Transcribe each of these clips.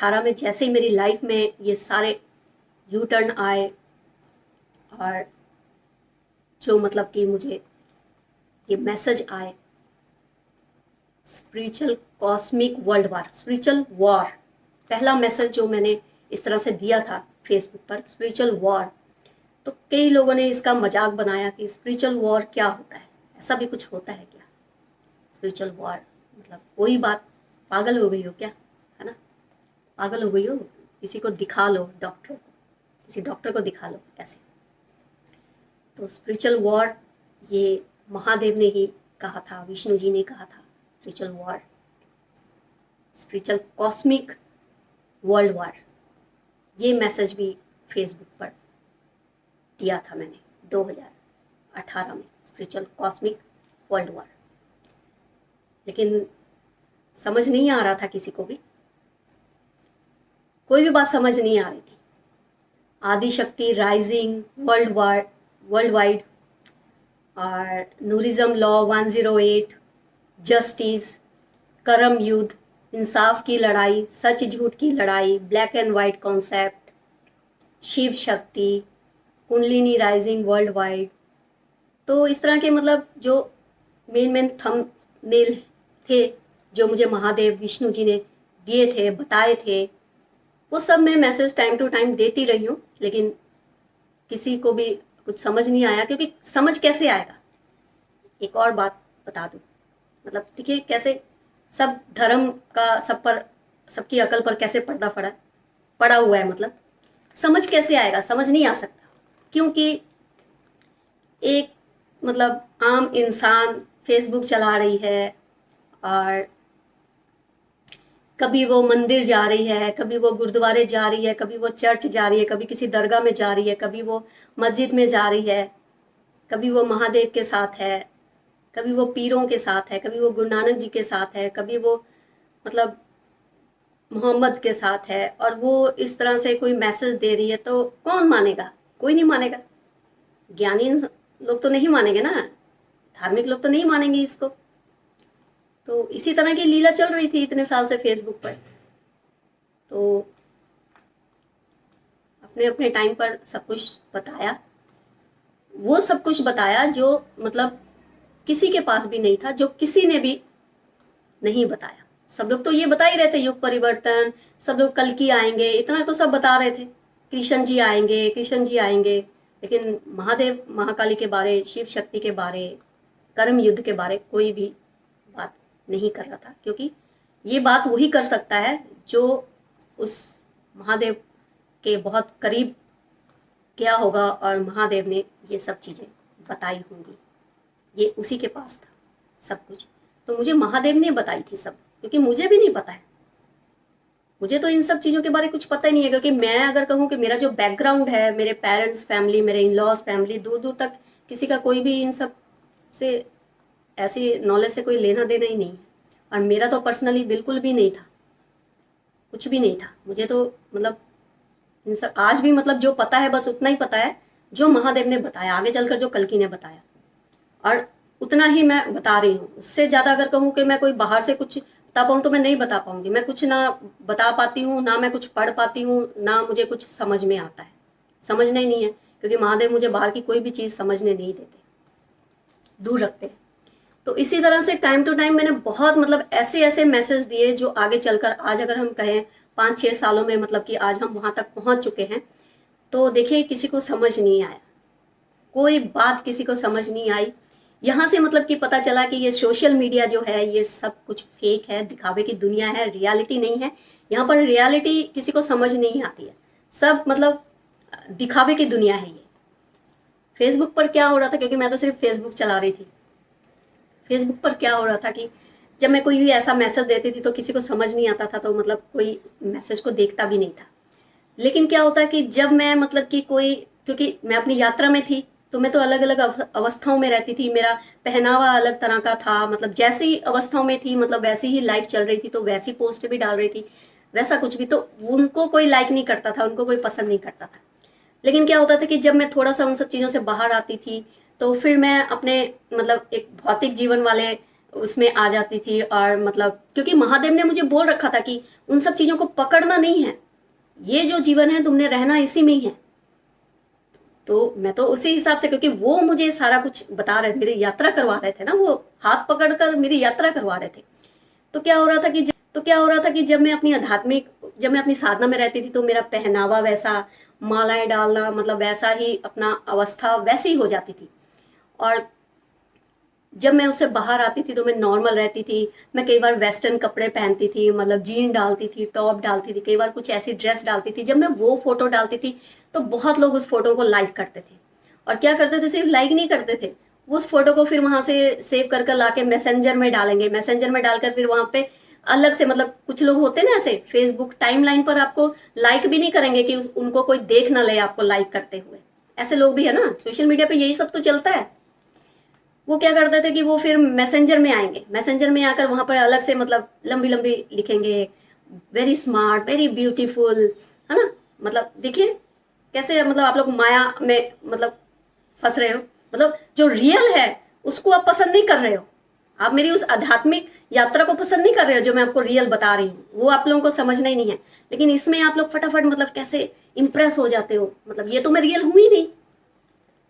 2018 में जैसे ही मेरी लाइफ में ये सारे यू टर्न आए और जो मतलब कि मुझे ये मैसेज आए, स्पिरिचुअल कॉस्मिक वर्ल्ड वार, स्पिरिचुअल वॉर, पहला मैसेज जो मैंने इस तरह से दिया था फेसबुक पर, स्पिरिचुअल वॉर, तो कई लोगों ने इसका मजाक बनाया कि स्पिरिचुअल वॉर क्या होता है, ऐसा भी कुछ होता है क्या, स्पिरिचुअल वॉर मतलब वही बात, पागल हो गई हो क्या, है ना, पागल हो गई हो, किसी को दिखा लो, डॉक्टर को, किसी डॉक्टर को दिखा लो ऐसे। तो स्पिरिचुअल वॉर ये महादेव ने ही कहा था, विष्णु जी ने कहा था, spiritual war, spiritual cosmic world वार, ये मैसेज भी फेसबुक पर दिया था मैंने 2018 में, स्पिरिचुअल कॉस्मिक वर्ल्ड वार। लेकिन समझ नहीं आ रहा था किसी को भी, कोई भी बात समझ नहीं आ रही थी। आदिशक्ति राइजिंग वर्ल्ड वाइड और नूरिज्म लॉ 108, जस्टिस, कर्म युद्ध, इंसाफ की लड़ाई, सच झूठ की लड़ाई, black and white concept, Shiv Shakti, kundalini rising world wide. तो इस तरह के मतलब जो मेन थंबनेल थे जो मुझे महादेव विष्णु जी ने दिए थे, बताए थे, वो सब मैं मैसेज टाइम टू टाइम देती रही हूँ, लेकिन किसी को भी कुछ समझ नहीं आया, क्योंकि समझ कैसे आएगा। एक और बात बता दूं, मतलब देखिए कैसे सब धर्म का सब पर, सबकी अकल पर कैसे पर्दा पड़ा हुआ है, मतलब समझ कैसे आएगा, समझ नहीं आ सकता, क्योंकि एक मतलब आम इंसान फेसबुक चला रही है और कभी वो मंदिर जा रही है, कभी वो गुरुद्वारे जा रही है, कभी वो चर्च जा रही है, कभी किसी दरगाह में जा रही है, कभी वो मस्जिद में जा रही है, कभी वो महादेव के साथ है, कभी वो पीरों के साथ है, कभी वो गुरु नानक जी के साथ है, कभी वो मतलब मोहम्मद के साथ है, और वो इस तरह से कोई मैसेज दे रही है, तो कौन मानेगा, कोई नहीं मानेगा। ज्ञानी लोग तो नहीं मानेंगे ना, धार्मिक लोग तो नहीं मानेंगे इसको। तो इसी तरह की लीला चल रही थी इतने साल से फेसबुक पर। तो अपने अपने टाइम पर सब कुछ बताया, वो सब कुछ बताया जो मतलब किसी के पास भी नहीं था, जो किसी ने भी नहीं बताया। सब लोग तो ये बता ही रहे थे, युग परिवर्तन, सब लोग कल की आएंगे, इतना तो सब बता रहे थे, कृष्ण जी आएंगे, कृष्ण जी आएंगे, लेकिन महादेव महाकाली के बारे, शिव शक्ति के बारे, कर्म युद्ध के बारे कोई भी बात नहीं कर रहा था, क्योंकि ये बात वही कर सकता है जो उस महादेव के बहुत करीब गया होगा और महादेव ने ये सब चीज़ें बताई होंगी, ये उसी के पास था सब कुछ। तो मुझे महादेव ने बताई थी सब, क्योंकि मुझे भी नहीं पता है, मुझे तो इन सब चीज़ों के बारे कुछ पता ही नहीं है, क्योंकि मैं अगर कहूँ कि मेरा जो बैकग्राउंड है, मेरे पेरेंट्स फैमिली, मेरे इन लॉज फैमिली, दूर दूर तक किसी का कोई भी इन सब से ऐसी नॉलेज से कोई लेना देना ही नहीं है, और मेरा तो पर्सनली बिल्कुल भी नहीं था, कुछ भी नहीं था। मुझे तो मतलब इन सब आज भी मतलब जो पता है बस उतना ही पता है जो महादेव ने बताया, आगे चलकर जो कल्कि ने बताया, और उतना ही मैं बता रही हूँ। उससे ज़्यादा अगर कहूँ कि मैं कोई बाहर से कुछ बता पाऊँ तो मैं नहीं बता पाऊंगी, मैं कुछ ना बता पाती हूँ, ना मैं कुछ पढ़ पाती हूँ, ना मुझे कुछ समझ में आता है, समझना ही नहीं है, क्योंकि महादेव मुझे बाहर की कोई भी चीज़ समझने नहीं देते, दूर रखते हैं। तो इसी तरह से टाइम टू टाइम मैंने बहुत मतलब ऐसे ऐसे मैसेज दिए जो आगे चलकर आज अगर हम कहें 5-6 सालों में मतलब कि आज हम वहाँ तक पहुँच चुके हैं, तो देखिए किसी को समझ नहीं आया, कोई बात किसी को समझ नहीं आई। यहाँ से मतलब कि पता चला कि ये सोशल मीडिया जो है ये सब कुछ फेक है, दिखावे की दुनिया है, रियलिटी नहीं है। यहाँ पर रियलिटी किसी को समझ नहीं आती है, सब मतलब दिखावे की दुनिया है ये। फेसबुक पर क्या हो रहा था, क्योंकि मैं तो सिर्फ फेसबुक चला रही थी, फेसबुक पर क्या हो रहा था कि जब मैं कोई भी ऐसा मैसेज देती थी तो किसी को समझ नहीं आता था, तो मतलब कोई मैसेज को देखता भी नहीं था। लेकिन क्या होता है कि जब मैं मतलब कि कोई, क्योंकि मैं अपनी यात्रा में थी, तो मैं तो अलग अलग अवस्थाओं में रहती थी, मेरा पहनावा अलग तरह का था, मतलब जैसी अवस्थाओं में थी मतलब वैसी ही लाइफ चल रही थी, तो वैसी पोस्ट भी डाल रही थी, वैसा कुछ भी, तो उनको कोई लाइक नहीं करता था, उनको कोई पसंद नहीं करता था। लेकिन क्या होता था कि जब मैं थोड़ा सा उन सब चीज़ों से बाहर आती थी, तो फिर मैं अपने मतलब एक भौतिक जीवन वाले उसमें आ जाती थी। और मतलब क्योंकि महादेव ने मुझे बोल रखा था कि उन सब चीज़ों को पकड़ना नहीं है, ये जो जीवन है तुमने रहना इसी में ही है। तो मैं तो उसी हिसाब से, क्योंकि वो मुझे सारा कुछ बता रहे, मेरी यात्रा करवा रहे थे ना, वो हाथ पकड़कर मेरी यात्रा करवा रहे थे। तो क्या हो रहा था कि जब मैं अपनी जब मैं अपनी साधना में रहती थी तो मेरा पहनावा वैसा, मालाएं डालना, मतलब वैसा ही अपना अवस्था वैसी हो जाती थी। और जब मैं उससे बाहर आती थी तो मैं नॉर्मल रहती थी। मैं कई बार वेस्टर्न कपड़े पहनती थी, मतलब जीन डालती थी, टॉप डालती थी, कई बार कुछ ऐसी ड्रेस डालती थी। जब मैं वो फोटो डालती थी तो बहुत लोग उस फोटो को लाइक करते थे। और क्या करते थे, सिर्फ लाइक नहीं करते थे, उस फोटो को फिर वहां से सेव कर कर लाके मैसेंजर में डालेंगे, मैसेंजर में डालकर फिर वहां पे अलग से, मतलब कुछ लोग होते ना ऐसे फेसबुक टाइमलाइन पर आपको लाइक भी नहीं करेंगे कि उनको कोई देख ना ले आपको लाइक करते हुए। ऐसे लोग भी है ना, सोशल मीडिया पे यही सब तो चलता है। वो क्या करते थे कि वो फिर मैसेंजर में आएंगे, मैसेंजर में आकर वहां पर अलग से मतलब लंबी लंबी लिखेंगे, वेरी स्मार्ट, वेरी ब्यूटीफुल, है ना। मतलब देखिए कैसे, मतलब आप लोग माया में मतलब फंस रहे हो। मतलब जो रियल है उसको आप पसंद नहीं कर रहे हो, आप मेरी उस आध्यात्मिक यात्रा को पसंद नहीं कर रहे हो जो मैं आपको रियल बता रही हूँ, वो आप लोगों को समझना ही नहीं है। लेकिन इसमें आप लोग फटाफट मतलब कैसे इंप्रेस हो जाते हो, मतलब ये तो मैं रियल हूं ही नहीं,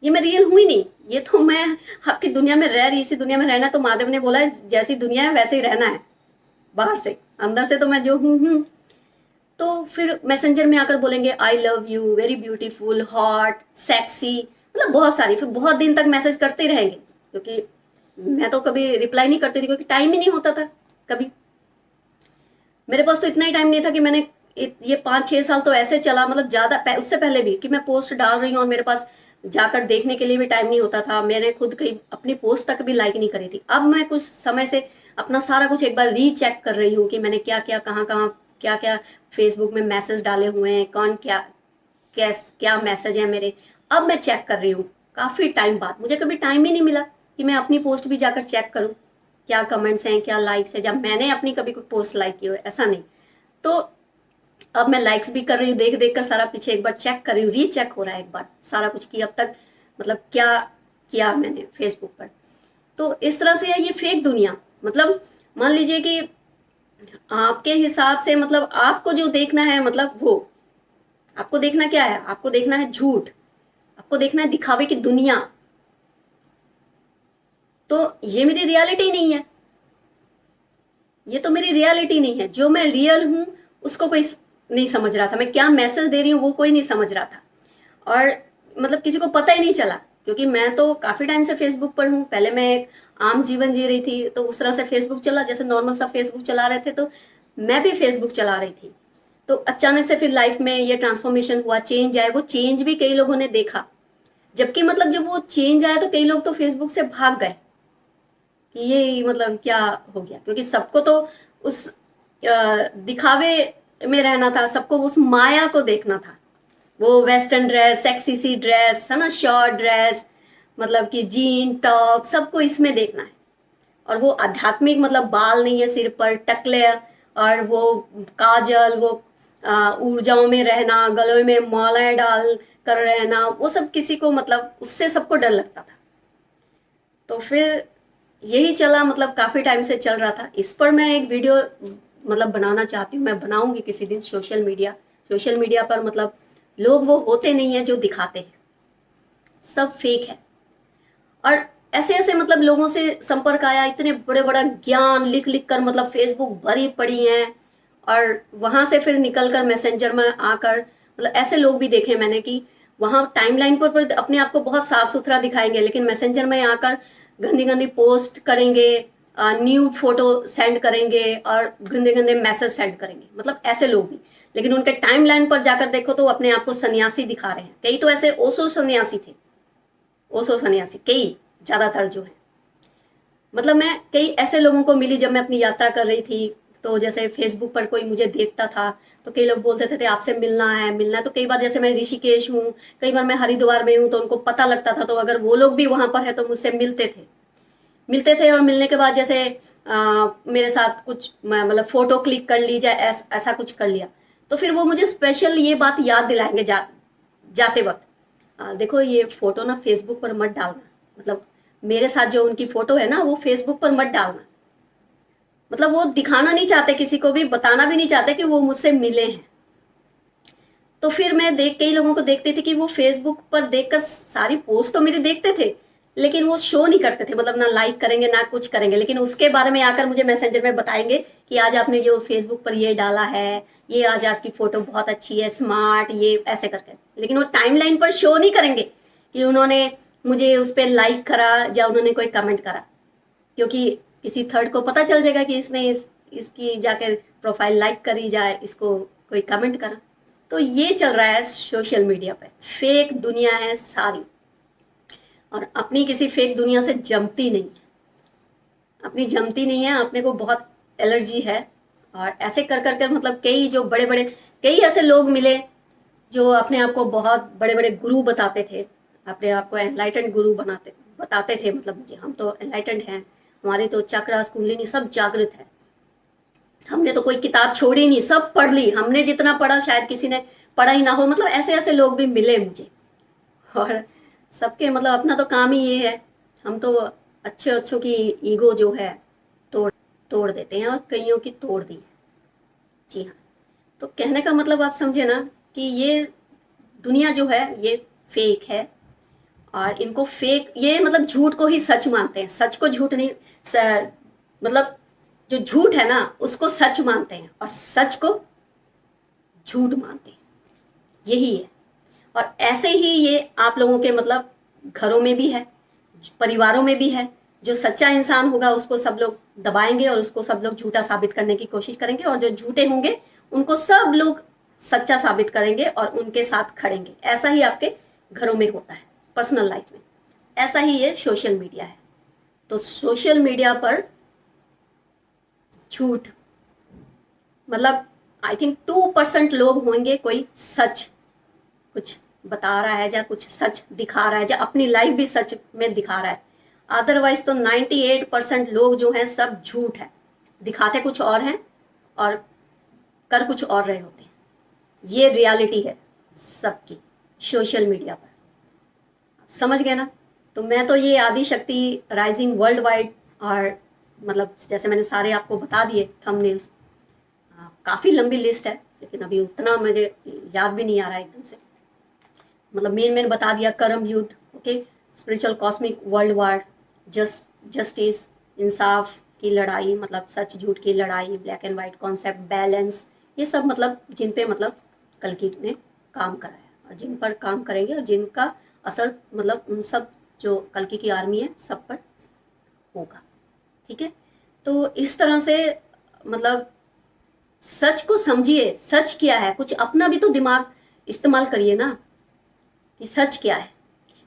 ये मैं रियल हुई नहीं, ये तो मैं आपकी दुनिया में रह रही, इसी दुनिया में रहना। तो महादेव ने बोला है जैसी दुनिया है वैसे ही रहना है, बाहर से, अंदर से तो मैं जो हूँ। तो फिर मैसेंजर में आकर बोलेंगे I love you, very beautiful, hot, sexy, मतलब बहुत सारी, फिर बहुत दिन तक मैसेज करते ही रहेंगे। क्योंकि मैं तो कभी रिप्लाई नहीं करती थी, क्योंकि टाइम ही नहीं होता था कभी। मेरे पास तो इतना ही टाइम नहीं था कि मैंने ये 5-6 साल तो ऐसे चला, मतलब ज्यादा उससे पहले भी कि मैं पोस्ट डाल रही हूँ और मेरे पास जाकर देखने के लिए भी टाइम नहीं होता था। मैंने खुद कहीं अपनी पोस्ट तक भी लाइक नहीं करी थी। अब मैं कुछ समय से अपना सारा कुछ एक बार रीचेक कर रही हूँ कि मैंने क्या क्या, कहाँ कहाँ, क्या क्या फेसबुक में मैसेज डाले हुए हैं, कौन क्या क्या मैसेज है मेरे। अब मैं चेक कर रही हूँ काफी टाइम बाद, मुझे कभी टाइम ही नहीं मिला कि मैं अपनी पोस्ट भी जाकर चेक करूँ क्या कमेंट्स हैं, क्या लाइक्स है, जब मैंने अपनी कभी कोई पोस्ट लाइक की हो, ऐसा नहीं। तो अब मैं लाइक्स भी कर रही हूँ, देख देख कर सारा पीछे एक बार चेक कर रही हूँ, रीचेक हो रहा है एक बार सारा कुछ कि अब तक मतलब क्या किया मैंने फेसबुक पर। तो इस तरह से है ये फेक दुनिया। मतलब मान लीजिए कि आपके हिसाब से, मतलब आपको जो देखना है, मतलब वो आपको देखना क्या है, आपको देखना है झूठ, आपको देखना है दिखावे की दुनिया। तो ये मेरी रियलिटी नहीं है, ये तो मेरी रियलिटी नहीं है। जो मैं रियल हूं उसको कोई नहीं समझ रहा था, मैं क्या मैसेज दे रही हूँ वो कोई नहीं समझ रहा था। और मतलब किसी को पता ही नहीं चला, क्योंकि मैं तो काफी टाइम से फेसबुक पर हूँ। पहले मैं एक आम जीवन जी रही थी, तो उस तरह से फेसबुक चला जैसे नॉर्मल सा फेसबुक चला रहे थे, तो मैं भी फेसबुक चला रही थी। तो अचानक से फिर लाइफ में ये ट्रांसफॉर्मेशन हुआ, चेंज आया, वो चेंज भी कई लोगों ने देखा। जबकि मतलब जब वो चेंज आया तो कई लोग तो फेसबुक से भाग गए कि ये मतलब क्या हो गया, क्योंकि सबको तो उस दिखावे में रहना था, सबको उस माया को देखना था। वो वेस्टर्न ड्रेस, सेक्सी सी ड्रेस है ना, शॉर्ट ड्रेस, मतलब कि जीन टॉप, सबको इसमें देखना है। और वो आध्यात्मिक, मतलब बाल नहीं है सिर पर, टकले, और वो काजल, वो ऊर्जाओं में रहना, गलों में मालाएं डाल कर रहना, वो सब किसी को, मतलब उससे सबको डर लगता था। तो फिर यही चला, मतलब काफी टाइम से चल रहा था। इस पर मैं एक वीडियो मतलब बनाना चाहती हूँ, मैं बनाऊंगी किसी दिन। सोशल मीडिया पर मतलब लोग वो होते नहीं है जो दिखाते हैं, सब फेक है। और ऐसे ऐसे मतलब लोगों से संपर्क आया, इतने बड़े बड़ा ज्ञान लिख लिख कर, मतलब फेसबुक भरी पड़ी है। और वहां से फिर निकल कर मैसेंजर में आकर, मतलब ऐसे लोग भी देखे मैंने कि वहां टाइमलाइन पर अपने आप को बहुत साफ सुथरा दिखाएंगे, लेकिन मैसेंजर में आकर गंदी गंदी पोस्ट करेंगे, न्यू फोटो सेंड करेंगे और गंदे गंदे मैसेज सेंड करेंगे, मतलब ऐसे लोग भी। लेकिन उनके टाइमलाइन पर जाकर देखो तो अपने आप को सन्यासी दिखा रहे हैं। कई तो ऐसे ओशो सन्यासी थे, ओशो सन्यासी कई, ज्यादातर जो है। मतलब मैं कई ऐसे लोगों को मिली जब मैं अपनी यात्रा कर रही थी। तो जैसे फेसबुक पर कोई मुझे देखता था तो कई लोग बोलते थे आपसे मिलना है मिलना है। तो कई बार जैसे मैं ऋषिकेश हूँ, कई बार मैं हरिद्वार में हूँ, तो उनको पता लगता था, तो अगर वो लोग भी वहां पर है तो मुझसे मिलते थे। और मिलने के बाद जैसे मेरे साथ कुछ मतलब फोटो क्लिक कर ली जाए, ऐसा कुछ कर लिया, तो फिर वो मुझे स्पेशल ये बात याद दिलाएंगे जाते वक्त, देखो ये फोटो ना फेसबुक पर मत डालना, मतलब मेरे साथ जो उनकी फोटो है ना वो फेसबुक पर मत डालना। मतलब वो दिखाना नहीं चाहते, किसी को भी बताना भी नहीं चाहते कि वो मुझसे मिले हैं। तो फिर मैं कई लोगों को देखती थी कि वो फेसबुक पर देखकर सारी पोस्ट तो मेरी देखते थे, लेकिन वो शो नहीं करते थे, मतलब ना लाइक करेंगे ना कुछ करेंगे, लेकिन उसके बारे में आकर मुझे मैसेंजर में बताएंगे कि आज आपने जो फेसबुक पर ये डाला है, ये आज आपकी फोटो बहुत अच्छी है, स्मार्ट, ये ऐसे करके। लेकिन वो टाइमलाइन पर शो नहीं करेंगे कि उन्होंने मुझे उस पर लाइक करा या उन्होंने कोई कमेंट करा, क्योंकि किसी थर्ड को पता चल जाएगा कि इसने इसकी जाकर प्रोफाइल लाइक करी जाए, इसको कोई कमेंट करा। तो ये चल रहा है सोशल मीडिया पे, फेक दुनिया है सारी, और अपनी किसी फेक दुनिया से जमती नहीं है, अपनी जमती नहीं है, अपने को बहुत एलर्जी है। और ऐसे कर कर कर मतलब कई जो बड़े बड़े कई ऐसे लोग मिले जो अपने आप को बहुत बड़े बड़े गुरु बताते थे, अपने आप को एनलाइटेंड गुरु बताते थे, मतलब मुझे, हम तो एनलाइटेंड हैं, हमारी तो चक्रास कुंडलिनी सब जागृत है, हमने तो कोई किताब छोड़ी नहीं, सब पढ़ ली, हमने जितना पढ़ा शायद किसी ने पढ़ा ही ना हो, मतलब ऐसे ऐसे लोग भी मिले मुझे। और सबके मतलब अपना तो काम ही ये है, हम तो अच्छे अच्छों की ईगो जो है तोड़ तोड़ देते हैं, और कईयों की तोड़ दी है। जी हाँ, तो कहने का मतलब आप समझे ना कि ये दुनिया जो है ये फेक है, और इनको फेक, ये मतलब झूठ को ही सच मानते हैं, सच को झूठ नहीं, मतलब जो झूठ है ना उसको सच मानते हैं, और सच को झूठ मानते हैं, यही है। और ऐसे ही ये आप लोगों के मतलब घरों में भी है, परिवारों में भी है, जो सच्चा इंसान होगा उसको सब लोग दबाएंगे और उसको सब लोग झूठा साबित करने की कोशिश करेंगे, और जो झूठे होंगे उनको सब लोग सच्चा साबित करेंगे और उनके साथ खड़ेंगे। ऐसा ही आपके घरों में होता है, पर्सनल लाइफ में, ऐसा ही ये सोशल मीडिया है। तो सोशल मीडिया पर झूठ, मतलब आई थिंक 2% लोग होंगे कोई सच कुछ बता रहा है, या कुछ सच दिखा रहा है, या अपनी लाइफ भी सच में दिखा रहा है। अदरवाइज तो 98% लोग जो हैं सब झूठ है, दिखाते कुछ और हैं और कर कुछ और रहे होते हैं। ये रियलिटी है सबकी सोशल मीडिया पर, समझ गए ना। तो मैं तो ये आदि शक्ति राइजिंग वर्ल्ड वाइड, और मतलब जैसे मैंने सारे आपको बता दिए थंबनेल्स, काफ़ी लंबी लिस्ट है, लेकिन अभी उतना मुझे याद भी नहीं आ रहा है एकदम से, मतलब मेन बता दिया। कर्म युद्ध, okay, spiritual cosmic world war, justice, इंसाफ की लड़ाई, मतलब सच झूठ की लड़ाई, black and white concept, balance, ये सब मतलब जिन पे मतलब कल्कि ने काम करा है, और जिन पर काम करेंगे और जिनका असर मतलब उन सब जो कल्कि की आर्मी है सब पर होगा। ठीक है, तो इस तरह से मतलब सच को समझिए, सच क्या है, कुछ अपना भी तो दिमाग इस्तेमाल करिए ना कि सच क्या है।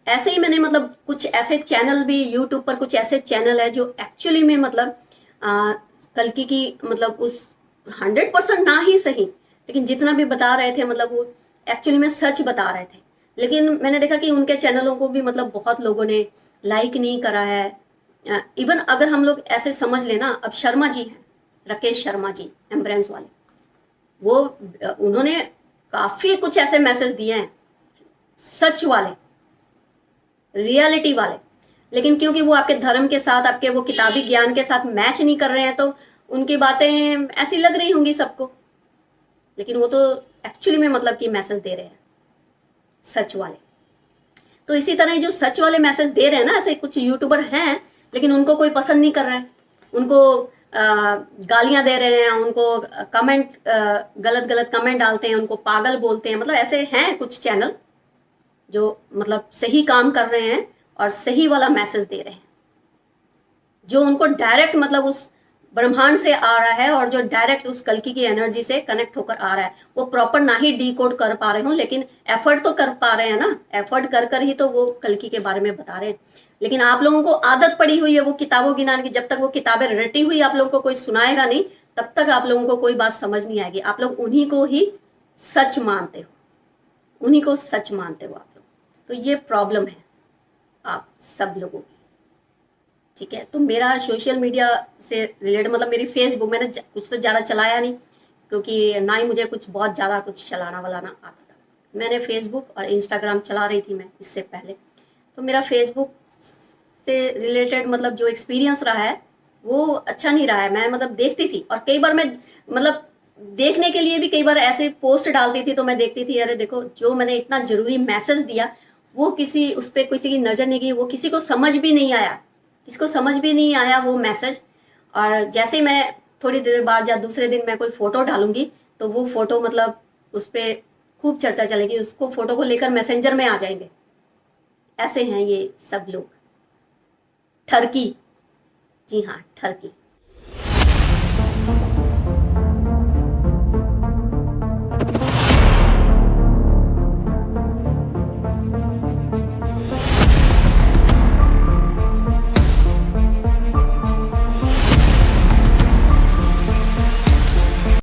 ऐसे ही मैंने मतलब कुछ ऐसे चैनल भी यूट्यूब पर, कुछ ऐसे चैनल है जो एक्चुअली में मतलब कल्कि की मतलब उस 100% ना ही सही, लेकिन जितना भी बता रहे थे मतलब वो एक्चुअली में सच बता रहे थे, लेकिन मैंने देखा कि उनके चैनलों को भी मतलब बहुत लोगों ने लाइक नहीं करा है। इवन अगर हम लोग ऐसे समझ लेना, अब शर्मा जी हैं, राकेश शर्मा जी, एम्ब्रेंस वाले, वो उन्होंने काफी कुछ ऐसे मैसेज दिए हैं सच वाले, रियलिटी वाले, लेकिन क्योंकि वो आपके धर्म के साथ, आपके वो किताबी ज्ञान के साथ मैच नहीं कर रहे हैं, तो उनकी बातें ऐसी लग रही होंगी सबको, लेकिन वो तो एक्चुअली में मतलब कि मैसेज दे रहे हैं सच वाले। तो इसी तरह जो सच वाले मैसेज दे रहे हैं ना, ऐसे कुछ यूट्यूबर हैं, लेकिन उनको कोई पसंद नहीं कर रहा है, उनको गालियां दे रहे हैं, उनको कमेंट गलत गलत कमेंट डालते हैं, उनको पागल बोलते हैं, मतलब ऐसे हैं कुछ चैनल जो मतलब सही काम कर रहे हैं और सही वाला मैसेज दे रहे हैं, जो उनको डायरेक्ट मतलब उस ब्रह्मांड से आ रहा है, और जो डायरेक्ट उस कल्कि की एनर्जी से कनेक्ट होकर आ रहा है। वो प्रॉपर ना ही डिकोड कर पा रहे हो, लेकिन एफर्ट तो कर पा रहे हैं ना, एफर्ट कर कर ही तो वो कल्कि के बारे में बता रहे हैं। लेकिन आप लोगों को आदत पड़ी हुई है वो किताबों गिनाने की, जब तक वो किताबें रटी हुई आप लोगों को कोई सुनाएगा नहीं, तब तक आप लोगों को कोई बात समझ नहीं आएगी। आप लोग उन्हीं को ही सच मानते हो, उन्हीं को सच मानते हो आप लोग। तो ये प्रॉब्लम है आप सब लोगों की। ठीक है, तो मेरा सोशल मीडिया से रिलेटेड मतलब मेरी फेसबुक मैंने कुछ तो ज़्यादा चलाया नहीं, क्योंकि ना ही मुझे कुछ बहुत ज़्यादा कुछ चलाना वालाना आता था। मैंने फेसबुक और इंस्टाग्राम चला रही थी मैं इससे पहले, तो मेरा फेसबुक से रिलेटेड मतलब जो एक्सपीरियंस रहा है वो अच्छा नहीं रहा है। मैं मतलब देखती थी, और कई बार मैं मतलब देखने के लिए भी कई बार ऐसे पोस्ट डालती थी, तो मैं देखती थी अरे देखो, जो मैंने इतना जरूरी मैसेज दिया वो किसी उस पर किसी की नजर नहीं गई, वो किसी को समझ भी नहीं आया, किसी को समझ भी नहीं आया वो मैसेज। और जैसे ही मैं थोड़ी देर बाद या दूसरे दिन मैं कोई फोटो डालूंगी, तो वो फोटो मतलब उस पर खूब चर्चा चलेगी, उसको फोटो को लेकर मैसेंजर में आ जाएंगे। ऐसे हैं ये सब लोग। ठरकी, जी हाँ ठरकी।